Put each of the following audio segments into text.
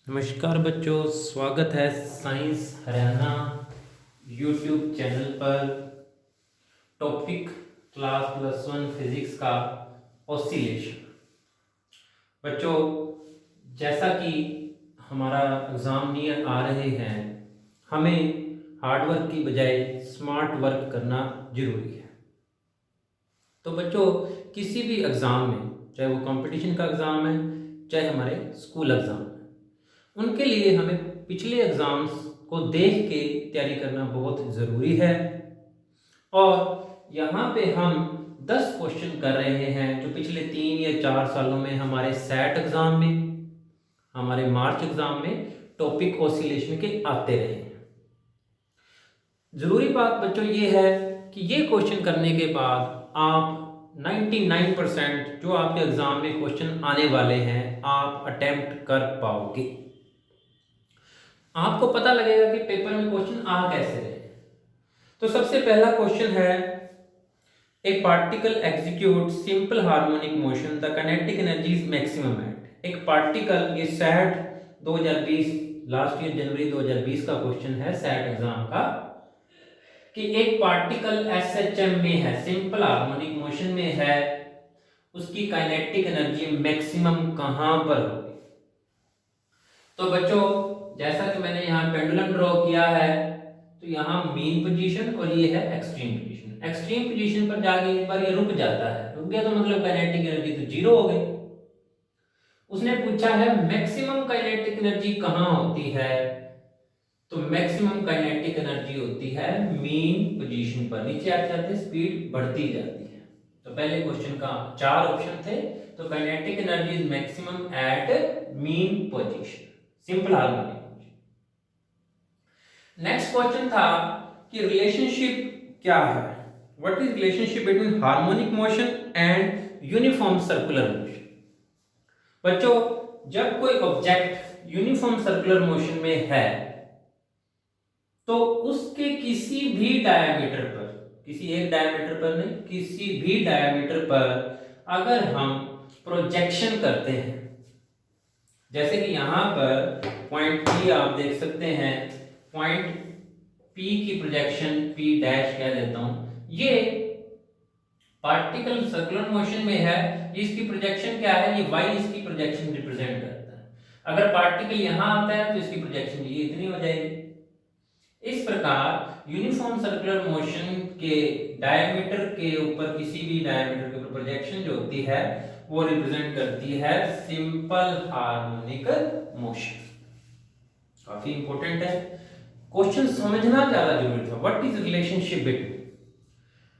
नमस्कार बच्चों, स्वागत है साइंस हरियाणा यूट्यूब चैनल पर। टॉपिक क्लास +1 फिजिक्स का ऑसिलेशन। बच्चों, जैसा कि हमारा एग्ज़ाम नियर आ रहे हैं, हमें हार्डवर्क की बजाय स्मार्ट वर्क करना जरूरी है। तो बच्चों, किसी भी एग्ज़ाम में, चाहे वो कंपटीशन का एग्ज़ाम है, चाहे हमारे स्कूल एग्ज़ाम है, उनके लिए हमें पिछले एग्जाम्स को देख के तैयारी करना बहुत ज़रूरी है। और यहाँ पे हम 10 क्वेश्चन कर रहे हैं जो पिछले 3 या 4 सालों में हमारे सेट एग्ज़ाम में, हमारे मार्च एग्ज़ाम में टॉपिक ऑसिलेशन के आते रहे हैं। ज़रूरी बात बच्चों ये है कि ये क्वेश्चन करने के बाद आप 99% जो आपके एग्ज़ाम में क्वेश्चन आने वाले हैं आप अटेम्प्ट कर पाओगे। आपको पता लगेगा कि पेपर में क्वेश्चन आ कैसे रहे। तो सबसे पहला क्वेश्चन है, a particle execute simple harmonic motion, the kinetic energy is maximum at. एक पार्टिकल, ये सैट 2020 लास्ट ईयर जनवरी 2020 का क्वेश्चन है सैट एग्जाम का, कि एक पार्टिकल एसएचएम में है, सिंपल हार्मोनिक मोशन में है, उसकी काइनेटिक एनर्जी मैक्सिमम कहां पर होगी। तो बच्चों, जैसा कि मैंने यहाँ पेंडुलम ड्रॉ किया है, तो यहाँ मीन पोजीशन और ये है एक्सट्रीम पोजीशन। एक्सट्रीम पोजीशन पर जाके एक बार ये रुक जाता है, रुक गया तो मतलब काइनेटिक एनर्जी तो जीरो हो गई। उसने पूछा है मैक्सिमम काइनेटिक एनर्जी कहाँ होती है, तो मैक्सिमम काइनेटिक एनर्जी होती है मीन पोजीशन पर। नीचे आते जाते स्पीड बढ़ती जाती है। तो पहले क्वेश्चन का 4 ऑप्शन थे, तो kinetic energy is maximum at mean position, simple harmonic. Next question था कि रिलेशनशिप क्या है, what is relationship between harmonic motion and uniform circular motion. बच्चों, जब कोई ऑब्जेक्ट यूनिफॉर्म सर्कुलर मोशन में है तो उसके किसी भी डायमीटर पर, किसी एक डायमीटर पर नहीं, किसी भी डायमीटर पर अगर हम प्रोजेक्शन करते हैं, जैसे कि यहां पर पॉइंट पी आप देख सकते हैं, पॉइंट पी की प्रोजेक्शन पी डैश कह देता हूं, ये पार्टिकल सर्कुलर मोशन में है, इसकी प्रोजेक्शन क्या है, ये y इसकी प्रोजेक्शन रिप्रेजेंट करता है। अगर पार्टिकल यहां आता है तो इसकी प्रोजेक्शन ये इतनी हो जाएगी। इस प्रकार यूनिफॉर्म सर्कुलर मोशन के डायमीटर के ऊपर, किसी भी डायमीटर के ऊपर प्रोजेक्शन जो होती है वो रिप्रेजेंट करती है सिंपल हार्मोनिक मोशन। काफी इंपॉर्टेंट है, क्वेश्चन समझना ज्यादा जरूरी था। What is relationship between.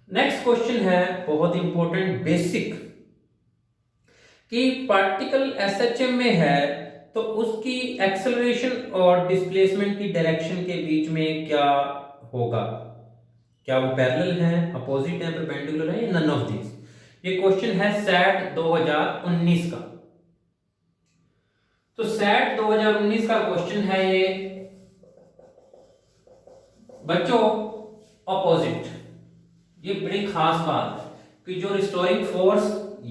Next question है बहुत इंपॉर्टेंट, बेसिक, कि पार्टिकल एसएचएम में है तो उसकी एक्सेलरेशन और डिस्प्लेसमेंट की डायरेक्शन के बीच में क्या होगा, क्या वो पैरेलल है, अपोजिट है, परपेंडिकुलर है, या नन ऑफ दिस। ये क्वेश्चन है सैट 2019 का। तो सैट 2019 का क्वेश्चन है ये बच्चों, अपोजिट। ये बड़ी खास बात है कि जो रिस्टोरिंग फोर्स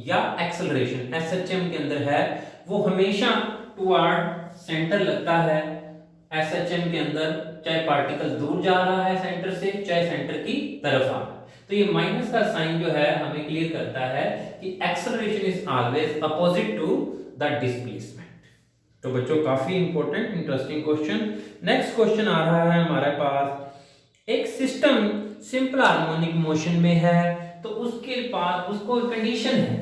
या एक्सेलरेशन एसएचएम के अंदर है वो हमेशा टुवर्ड सेंटर लगता है। एसएचएम के अंदर चाहे पार्टिकल दूर जा रहा है सेंटर से, चाहे सेंटर की तरफ आ रहा है, तो ये माइनस का साइन जो है हमें क्लियर करता है कि acceleration is always opposite to the displacement. तो बच्चों, काफी important interesting question. Next question आ रहा है हमारे पास, एक सिस्टम सिंपल हार्मोनिक मोशन में है तो उसके पास उसको कंडीशन है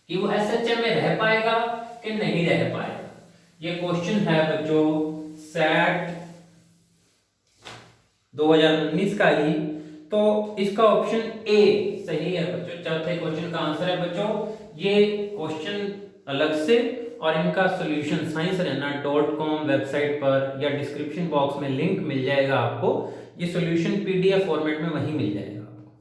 कि वो एसएचएम में रह पाएगा कि नहीं रह पाएगा। ये क्वेश्चन है बच्चों सैट 2019 का ही। तो इसका ऑप्शन ए सही है बच्चों। चौथे क्वेश्चन का आंसर है बच्चों ये क्वेश्चन अलग से, और इनका सॉल्यूशन sciencehariana.com वेबसाइट पर या डिस्क्रिप्शन बॉक्स में लिंक मिल जाएगा आपको। ये सॉल्यूशन पीडीएफ फॉर्मेट में वहीं मिल जाएगा आपको।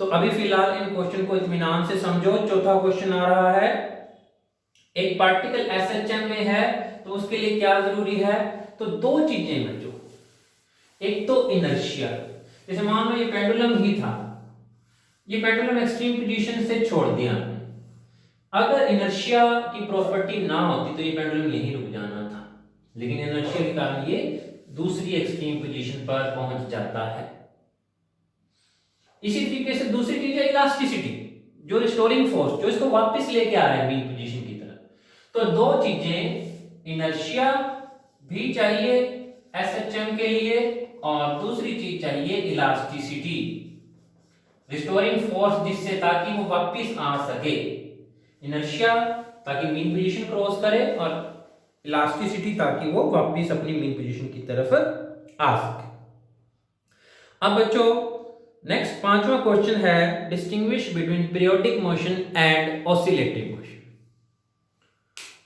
तो अभी फिलहाल इन क्वेश्चन को इत्मीनान से समझो। चौथा क्वेश्चन आ रहा है, एक पार्टिकल एसएचएम में है तो उसके लिए क्या जरूरी है, तो दो चीजें बच्चों, एक तो इनर्शिया, जैसे मान लो ये पेंडुलम ही था, ये पेंडुलम एक्सट्रीम पोजीशन से छोड़ दिया हमने, अगर इनर्शिया की प्रॉपर्टी ना होती तो ये पेंडुलम यहीं रुक जाना था, लेकिन इनर्शिया के कारण ये दूसरी एक्सट्रीम पोजीशन पर पहुंच जाता है। इसी तरीके से दूसरी चीज है इलास्टिसिटी, जो रिस्टोरिंग फोर्स, जो इसको वापस लेके आ रहा है मीन पोजीशन की तरफ। तो दो चीजें, इनर्शिया भी चाहिए एसएचएम के लिए और दूसरी चीज चाहिए इलास्टिसिटी, रिस्टोरिंग फोर्स, जिससे ताकि वो वापस आ सके। इनर्शिया ताकि मीन पोजीशन क्रॉस करे और इलास्टिसिटी ताकि वो वापस अपनी मीन पोजीशन की तरफ आ सके। अब बच्चों नेक्स्ट पांचवा क्वेश्चन है distinguish between periodic motion and oscillative motion.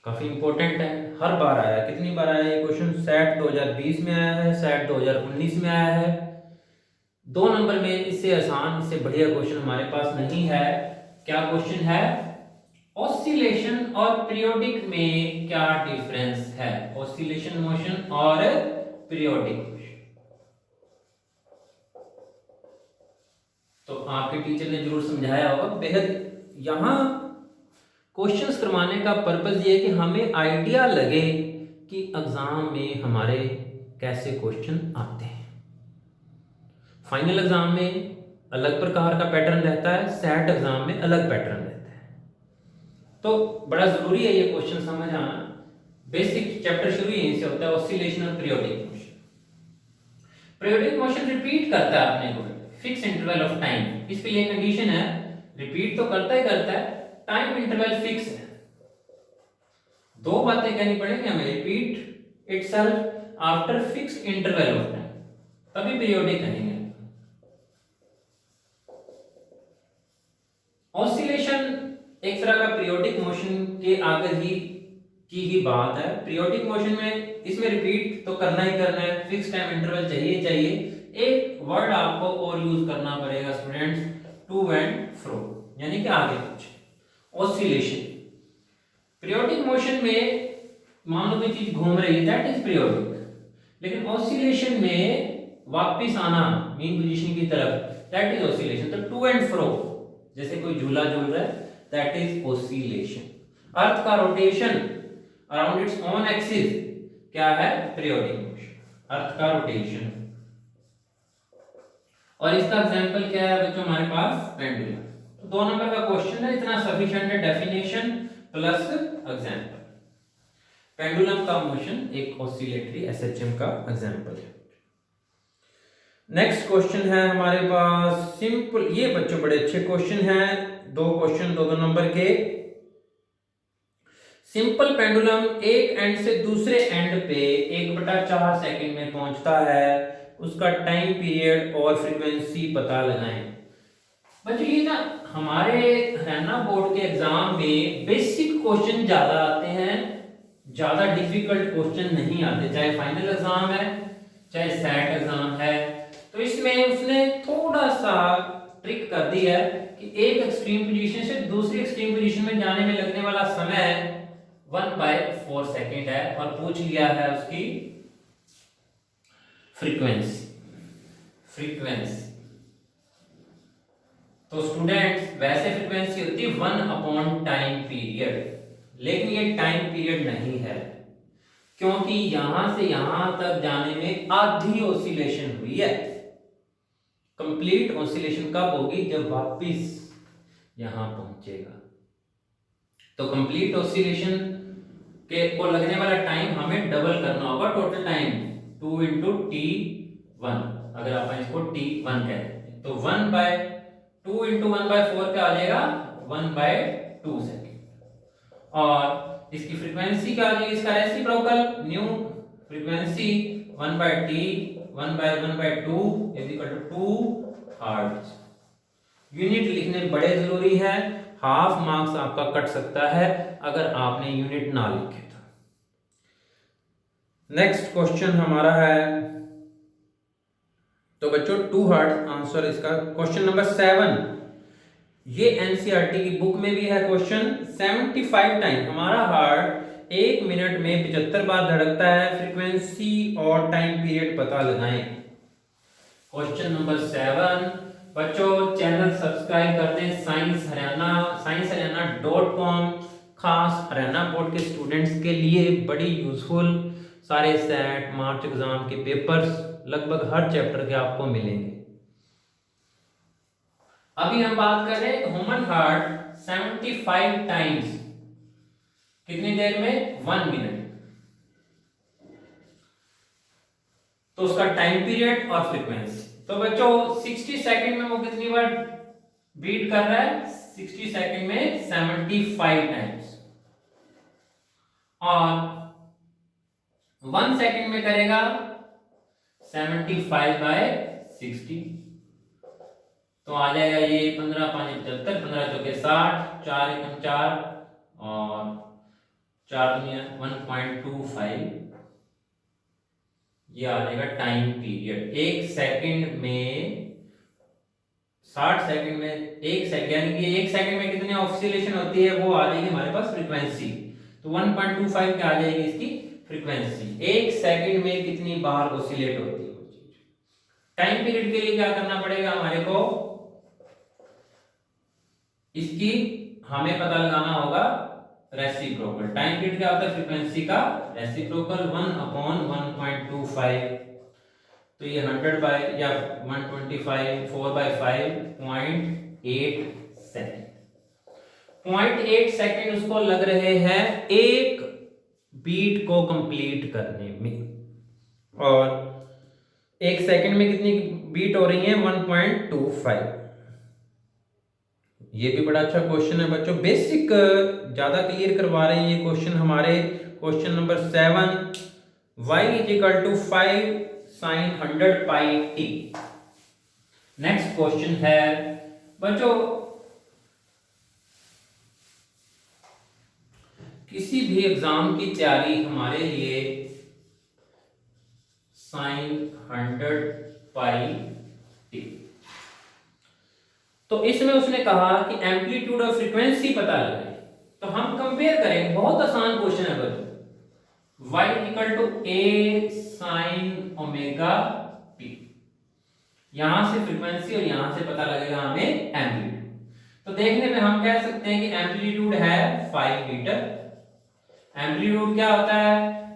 काफी इंपॉर्टेंट है, हर बार आया है। कितनी बार आया ये क्वेश्चन? सेट 2020 में आया है, सेट 2019 में आया है। 2 नंबर में इससे आसान, इससे बढ़िया क्वेश्चन हमारे पास नहीं है। क्या क्वेश्चन है? ऑसिलेशन और पीरियोडिक में क्या डिफरेंस है? ऑसिलेशन मोशन और पीरियोडिक मोशन। तो आपके टीचर ने जरूर समझाया होगा। बेहद यहां क्वेश्चंस करवाने का पर्पस ये है कि हमें आइडिया लगे कि एग्जाम में हमारे कैसे क्वेश्चन आते हैं। फाइनल एग्जाम में अलग प्रकार का पैटर्न रहता है, सेट एग्जाम में अलग पैटर्न रहता है। तो बड़ा जरूरी है ये क्वेश्चन समझ आना। बेसिक चैप्टर शुरू यहीं से होता है, ऑसिलेशन और periodic motion. Periodic motion repeat करता है अपने को फिक्स इंटरवल ऑफ टाइम। इसके लिए कंडीशन है, रिपीट तो करता ही करता है, टाइम इंटरवल फिक्स है। दो बातें कहनी पड़ेंगी हमें, repeat itself after fixed interval of time, तभी पीरियोडिक कहेंगे। ऑसिलेशन एक तरह का पीरियोडिक मोशन के आगे ही बात है। पीरियोडिक मोशन में इसमें रिपीट तो करना ही करना है, फिक्स टाइम इंटरवल चाहिए। एक वर्ड आपको और यूज करना पड़ेगा स्टूडेंट्स, टू एंड फ्रो, यानी कि आगे पीछे। ऑसिलेशन पीरियोडिक मोशन में मान लो कोई चीज घूम रही है, दैट इज पीरियोडिक। लेकिन ऑसिलेशन में वापस आना मीन पोजीशन की तरफ, दैट इज ऑसिलेशन। तो टू एंड फ्रो, जैसे कोई झूला झूल रहा है, दैट इज ऑसिलेशन। अर्थ का rotation around its own axis क्या है? पीरियोडिक मोशन, अर्थ का रोटेशन। और इसका एग्जांपल क्या है बच्चों हमारे पास? पेंडुलम। तो 2 नंबर का क्वेश्चन है, इतना सफिशिएंट है, डेफिनेशन प्लस एग्जांपल। पेंडुलम का मोशन एक ऑसिलेटरी एसएचएम का एग्जांपल है। नेक्स्ट क्वेश्चन है हमारे पास सिंपल। ये बच्चों बड़े अच्छे क्वेश्चन हैं, 2 क्वेश्चन 2 नंबर के। सिंपल पेंडुलम एक एंड से दूसरे एंड पे 1/4 सेकंड में पहुंचता है, उसका टाइम पीरियड और फ्रीक्वेंसी पता लगाएं। बच्चों ये ना हमारे हरियाणा बोर्ड के एग्जाम में बेसिक क्वेश्चन ज्यादा आते हैं, ज्यादा डिफिकल्ट क्वेश्चन नहीं आते। चाहे फाइनल एग्जाम है, चाहे सेट एग्जाम है, तो इसमें उसने थोड़ा सा ट्रिक कर दी है कि एक एक्सट्रीम पोजीशन से दूसरी एक्सट्रीम पोजीशन में जाने में लगने वाला समय 1/4 सेकेंड है, और पूछ लिया है उसकी फ्रीक्वेंसी। तो स्टूडेंट्स वैसे फ्रीक्वेंसी होती है 1 टाइम पीरियड, लेकिन ये टाइम पीरियड नहीं है, क्योंकि यहां से यहां तक जाने में आधी ऑसिलेशन हुई है। कंप्लीट ऑसिलेशन कब होगी? जब वापस यहां पहुंचेगा। तो कंप्लीट ऑसिलेशन के को लगने वाला टाइम हमें डबल करना होगा, टोटल टाइम 2 × t1। अगर आप इसको t1 कहते हैं तो 1/2 × 1/4 क्या आ जाएगा? 1/2 सेकेंड। और इसकी फ्रीक्वेंसी क्या आ जाएगी? इसका reciprocal new frequency 1/t 1/1/2 = 2 hertz. Unit लिखने बड़े जरूरी है, हाफ मार्क्स आपका कट सकता है अगर आपने यूनिट ना लिखे तो। नेक्स्ट क्वेश्चन हमारा है, तो बच्चों 2 हर्ट्ज आंसर इसका। क्वेश्चन नंबर 7, ये एनसीईआरटी की बुक में भी है क्वेश्चन। 75 टाइम हमारा हार्ट 1 मिनट में 75 बार धड़कता है, फ्रीक्वेंसी और टाइम पीरियड पता लगाएं। क्वेश्चन नंबर 7, बच्चों चैनल सब्सक्राइब कर दें, साइंस हरियाणा .com, खास हरियाणा बोर्ड के स्टूडेंट्स के लिए बड़ी यूजफुल सारे सेट मार्च एग्जाम के पेपर्स लगभग हर चैप्टर के आपको मिलेंगे। अभी हम बात कर रहे हैं ह्यूमन हार्ट 75 टाइम्स कितनी देर में, 1 मिनट। तो उसका टाइम पीरियड और फ्रीक्वेंसी। तो बच्चों 60 सेकंड में वो कितनी बार बीट कर रहा है, 60 सेकंड में 75 टाइम्स, और 1 सेकंड में करेगा 75/60। तो आ जाएगा ये 15 5 75, 15 चौके 60, 4 एकम 4 और 4 दुनिया 1.25। ये आ जाएगा टाइम पीरियड। 1 सेकंड में 60 सेकंड में 1 सेकंड, यानी कि 1 सेकंड में कितनी ऑसिलेशन होती है वो आ जाएगी हमारे पास फ्रीक्वेंसी। तो 1.25 क्या आ जाएगी इसकी फ्रीक्वेंसी। 1 सेकंड में कितनी बार ऑसिलेट होती है वो चीज। टाइम पीरियड के लिए क्या करना पड़ेगा हमारे को, इसकी हमें पता लगाना होगा रेसिप्रोकल। टाइम पीरियड क्या होता है, फ्रीक्वेंसी का रेसिप्रोकल 1/1.25। तो ये 100 बाय या 125 4/5.8 सेकेंड। 0.8 सेकेंड उसको लग रहे हैं एक बीट को कंप्लीट करने में, और 1 सेकेंड में कितनी बीट हो रही है, 1.25। ये भी बड़ा अच्छा क्वेश्चन है बच्चों, बेसिक ज्यादा क्लियर करवा रहे हैं ये क्वेश्चन हमारे। Question number 7, y = 5 sin 100 pi t। Next question है बच्चों, किसी भी एग्जाम की तैयारी हमारे लिए sin 100 pi t। तो इसमें उसने कहा कि एम्पलीट्यूड और फ्रीक्वेंसी पता लगाए। तो हम कंपेयर करेंगे, बहुत आसान क्वेश्चन है बच्चों। y = a sin omega t, यहां से फ्रीक्वेंसी और यहां से पता लगेगा हमें एम्पलीट्यूड। तो देखने में हम कह सकते हैं कि एम्पलीट्यूड है 5 मीटर। एम्पलीट्यूड क्या होता है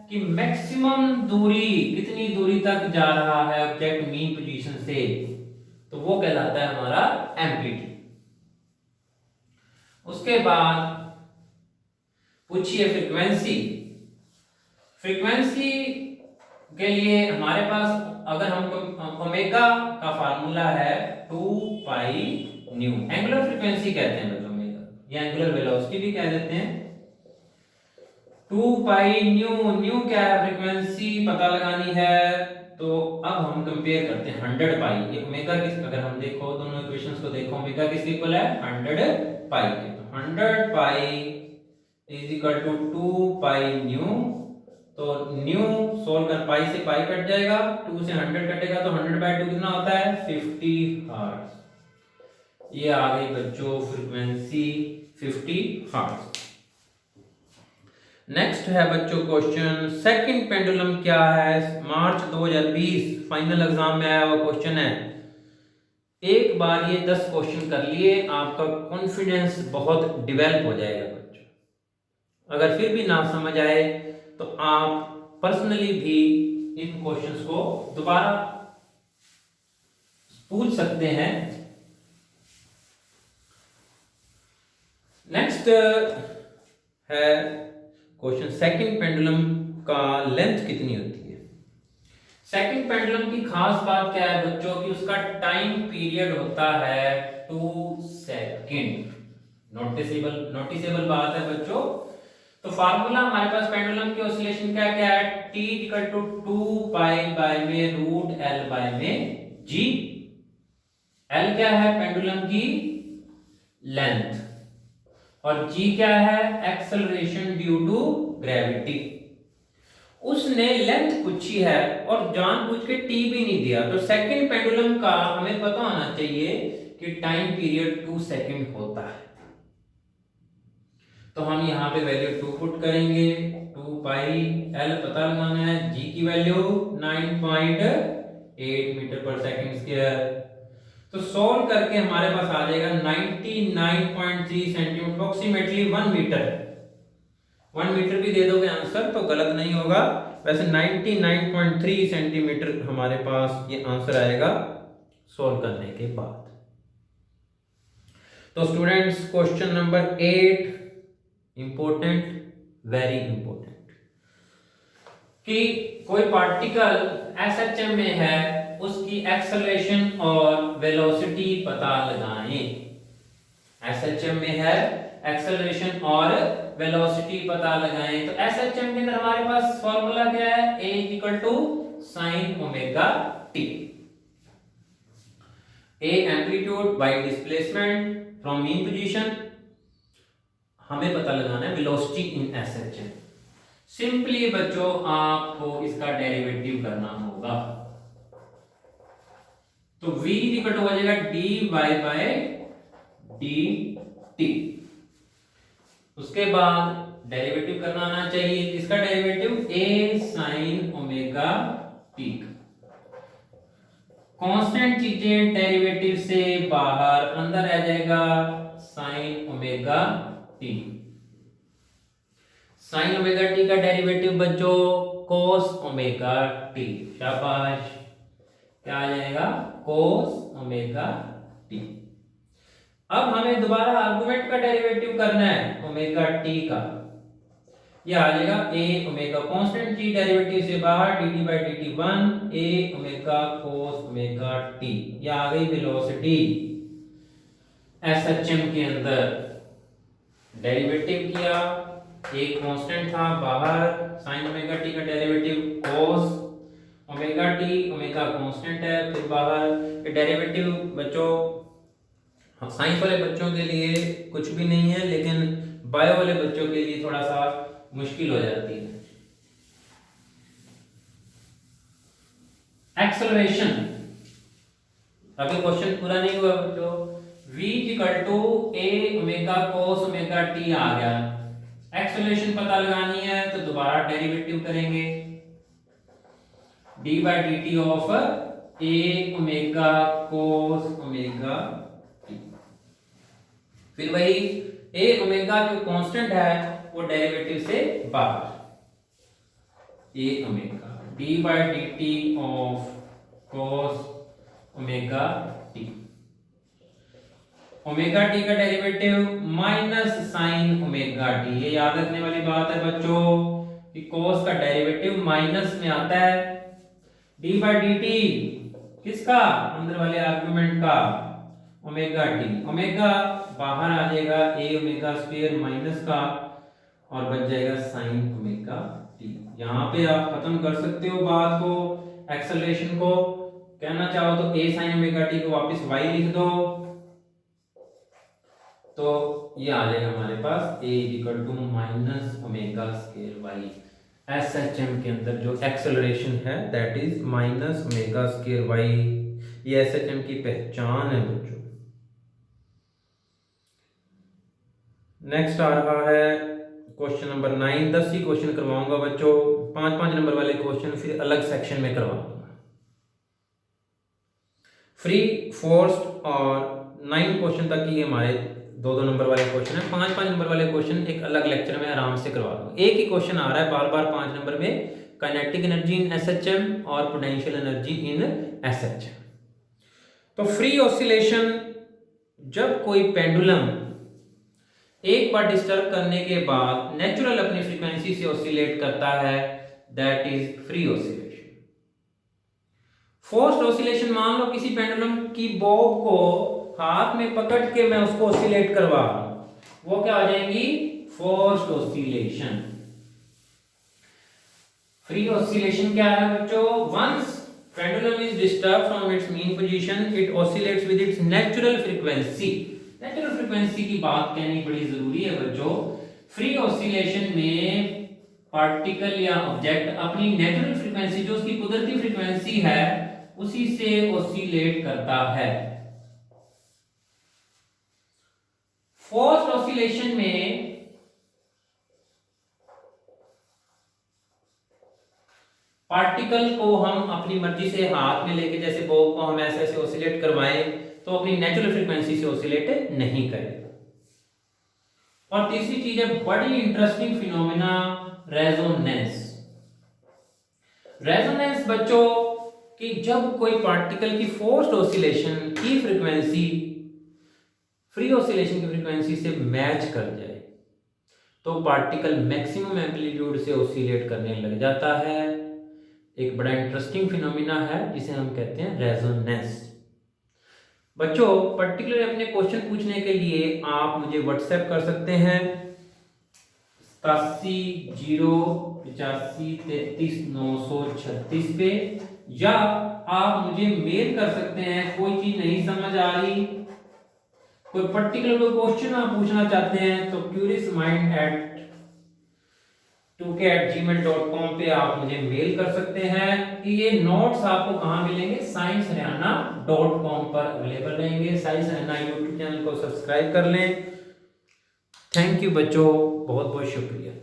कि मैक्सिमम दूरी, कितनी दूरी तक जा रहा है ऑब्जेक्ट मीन पोजीशन से, तो वो कहलाता है हमारा एम्पलीट्यूड। उसके बाद पूछिए फ्रीक्वेंसी। फ्रीक्वेंसी के लिए हमारे पास अगर हम ओमेगा का फार्मूला है 2 पाई न्यू, एंगुलर फ्रीक्वेंसी कहते हैं बच्चों ओमेगा, या एंगुलर वेलोसिटी भी कह देते हैं। 2 पाई न्यू क्या है, फ्रीक्वेंसी पता लगानी है। तो अब हम कंपेयर करते हैं 100 पाई, ये ओमेगा किस, अगर हम देखो दोनों इक्वेशंस को देखो, ओमेगा किसके इक्वल है, 100 पाई के। तो 100 पाई = 2 पाई न्यू। तो न्यू सोल्व कर, पाई से पाई कट जाएगा, 2 से 100 कटेगा, तो 100/2 कितना होता है, 50 हर्ट्ज। ये आ गई बच्चों फ्रीक्वेंसी 50 हर्ट्ज। नेक्स्ट है बच्चों क्वेश्चन, सेकंड पेंडुलम क्या है, मार्च 2020 फाइनल एग्जाम में आया हुआ क्वेश्चन है। एक बार ये 10 क्वेश्चन कर लिए, आपका कॉन्फिडेंस बहुत डेवलप हो जाएगा बच्चों। अगर फिर भी ना समझ आए तो आप पर्सनली भी इन क्वेश्चंस को दोबारा पूछ सकते हैं। नेक्स्ट है क्वेश्चन, सेकंड पेंडुलम का लेंथ कितनी होती है। सेकंड पेंडुलम की खास बात क्या है बच्चों कि उसका टाइम पीरियड होता है 2 सेकंड। नोटिसेबल बात है बच्चों। तो फार्मूला हमारे पास पेंडुलम की ऑसिलेशन का क्या है, t = 2 पाई बाय में रूट l बाय में g। l क्या है, पेंडुलम की लेंथ, और g क्या है, एक्सेलरेशन ड्यू टू ग्रेविटी। उसने लेंथ पूछी है और जानबूझ के t भी नहीं दिया। तो सेकंड पेंडुलम का हमें पता होना चाहिए कि टाइम पीरियड 2 सेकंड होता है। तो हम यहाँ पे वैल्यू 2 पुट करेंगे, 2 पाई l पता लगाना है, g की वैल्यू 9.8 मीटर पर सेकंड स्क्वायर। तो सॉल्व करके हमारे पास आ जाएगा 99.3 सेंटीमीटर, अप्रोक्सीमेटली 1 मीटर। 1 मीटर भी दे दोगे आंसर तो गलत नहीं होगा। वैसे 99.3 सेंटीमीटर हमारे पास ये आंसर आएगा सॉल्व करने के बाद। तो students question number 8 important, very important, कि कोई पार्टिकल एसएचएम में है, उसकी एक्सेलरेशन और वेलोसिटी पता लगाएं। एसएचएम में है, एक्सेलरेशन और वेलोसिटी पता लगाएं। तो एसएचएम के अंदर हमारे पास फॉर्मूला क्या है, A equal to sine omega T. A amplitude by displacement from mean position, हमें पता लगाना है वेलोसिटी इन एसएचएम। सिंपली बच्चों आपको इसका डेरिवेटिव करना होगा। तो v इक्वल टू हो जाएगा dy बाय dt। उसके बाद डेरिवेटिव करना आना चाहिए, इसका derivative a sin omega t। Constant चीजें डेरिवेटिव से बाहर, अंदर आ जाएगा sin omega t। sin omega t का डेरिवेटिव बच्चों cos ओमेगा t। शाबाश, क्या आ जाएगा cos ओमेगा t। अब हमें दोबारा आर्गुमेंट का डेरिवेटिव करना है ओमेगा t का। यह आ जाएगा a omega constant t, derivative से बाहर dt by dt 1 a omega cos omega t। यह आ गई वेलोसिटी एसएचएम के अंदर। डेरिवेटिव किया, एक कांस्टेंट था बाहर, sin ओमेगा t का derivative cos omega t, omega constant है, फिर बाहर ये डेरिवेटिव बच्चों साइंस वाले बच्चों के लिए कुछ भी नहीं है, लेकिन बायो वाले बच्चों के लिए थोड़ा सा मुश्किल हो जाती है। एक्सेलरेशन, अभी क्वेश्चन पूरा नहीं हुआ बच्चों। v equal to a omega cos omega t आ गया। एक्सेलरेशन पता लगानी है तो दोबारा डेरिवेटिव करेंगे, d by dt of a omega cos omega t। फिर वही a ओमेगा जो कांस्टेंट है वो डेरिवेटिव से बाहर, a omega d by dt of cos omega t। Omega t का derivative minus sine omega t। ये याद रखने वाली बात है बच्चों कि cos का डेरिवेटिव माइनस में आता है। d बाय dt किसका, अंदर वाले आर्गुमेंट का, ओमेगा t। ओमेगा बाहर आ जाएगा a ओमेगा स्क्वायर माइनस का, और बच जाएगा साइन ओमेगा t। यहाँ पे आप खत्म कर सकते हो बात को, एक्सेलरेशन को। कहना चाहो तो a साइन ओमेगा t को वापस y लिख दो, तो ये आ जाएगा हमारे पास a equal to minus omega square y। SHM के अंदर जो एक्सेलरेशन है that is minus omega square y। ये एसएचएम की पहचान है बच्चों। नेक्स्ट आ रहा है क्वेश्चन नंबर 9। 10 ही क्वेश्चन करवाऊंगा बच्चों, 5-5 नंबर वाले क्वेश्चन फिर अलग सेक्शन में करवा दूंगा। फ्री, फोर्स्ड और 9 क्वेश्चन तक ही हमारे 2-2 नंबर वाले क्वेश्चन है। 5-5 नंबर वाले क्वेश्चन एक अलग लेक्चर में आराम से करवा दूंगा। एक ही क्वेश्चन आ रहा है बार बार 5 नंबर में, काइनेटिक एनर्जी इन एसएचएम और पोटेंशियल एनर्जी इन एसएचएम। तो फ्री ऑसिलेशन, जब कोई पेंडुलम एक बार डिस्टर्ब करने के बाद नेचुरल अपनी फ्रीक्वेंसी से ऑसिलेट करता है, that is free oscillation. Forced oscillation, मान लो किसी पेंडुलम की बॉब को हाथ में पकड़ के मैं उसको ऑसिलेट करवा रहा हूं, वो क्या हो जाएंगी, फोर्स्ड ऑसिलेशन। फ्री ऑसिलेशन क्या है बच्चों, once pendulum is disturb from its mean position it oscillates with its natural frequency. Natural frequency की बात कहनी बड़ी जरूरी है बच्चों। फ्री ऑसिलेशन में पार्टिकल या ऑब्जेक्ट अपनी नेचुरल फ्रीक्वेंसी, जो उसकी कुदरती फ्रीक्वेंसी है, उसी से ऑसिलेट करता है। फोर्स्ड ऑसिलेशन में पार्टिकल को हम अपनी मर्जी से हाथ में लेके, जैसे बॉब को हम ऐसे ऐसे ऑसिलेट करवाएं, तो अपनी नेचुरल फ्रीक्वेंसी से ऑसिलेट नहीं करेगा। और तीसरी चीज है बड़ी इंटरेस्टिंग फिनोमेना, रेजोनेंस। रेजोनेंस बच्चों कि जब कोई पार्टिकल की फोर्स्ड ऑसिलेशन की फ्रीक्वेंसी फ्री ऑसिलेशन की फ्रीक्वेंसी से मैच कर जाए तो पार्टिकल मैक्सिमम एम्पलीट्यूड से ऑसिलेट करने लग जाता है। एक बड़ा इंटरेस्टिंग फिनोमिना है जिसे हम कहते हैं रेजोनेंस। बच्चों पर्टिकुलर अपने क्वेश्चन पूछने के लिए आप मुझे व्हाट्सएप कर सकते हैं 8705833936 पे, या आप मुझे मेल कर सकते हैं। कोई चीज नहीं समझ आ रही, कोई पर्टिकुलर कोई क्वेश्चन आप पूछना चाहते हैं तो curiousmind@2k@gmail.com पे आप मुझे मेल कर सकते हैं। कि ये नोट्स आपको कहाँ मिलेंगे, sciencehariana.com पर अवेलेबल रहेंगे। साइंस हरियाणा यूट्यूब चैनल को सब्सक्राइब कर लें। थैंक यू बच्चों, बहुत बहुत शुक्रिया।